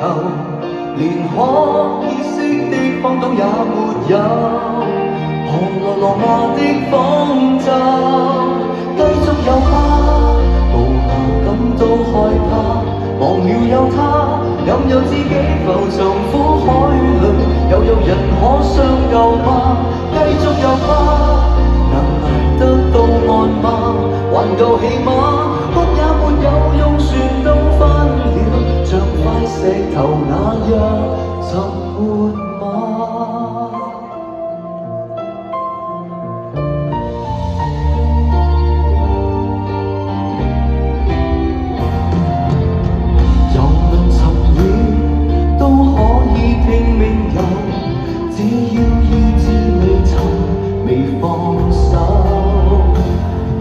頭，連可歇息的荒島也沒有。何來羅馬的方舟？繼續遊吧，無暇感到害怕。忘了有他，任由自己浮沉苦海裏，又有人可相救嗎？繼續遊吧，能捱得到岸嗎？還夠起碼，哭也沒有用，船都翻了，像塊石頭那樣沉沒嗎？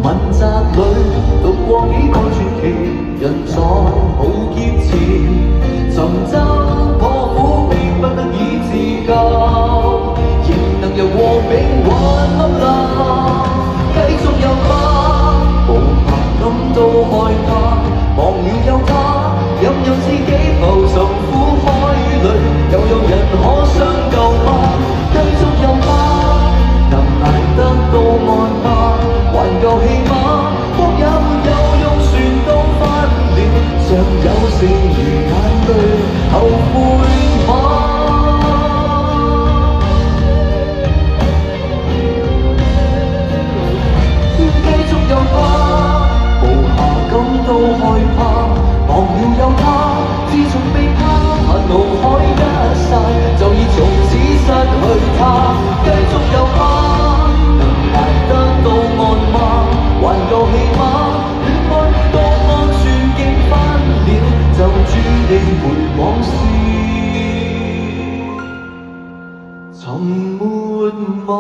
問責裏讀過幾個傳奇，人在浩劫前尋找破苦，逼不得已自救，仍能由和平還凹凸。繼續遊吧，無暇感到害怕，忘了有他，任由自己浮沉苦海裏，又有人可相救嗎？繼續遊吧，能捱得到岸嗎？還夠起碼，哭也沒有用，船都翻了，尚有剩餘眼淚後悔嗎？繼續遊吧，無暇感到害怕，忘了有他，自從被他腦海一曬，就已從此失去他。繼續遊吧，能捱得到岸嗎？還夠起碼，戀愛每當安全竟翻了，就注定陪往事沉沒嗎？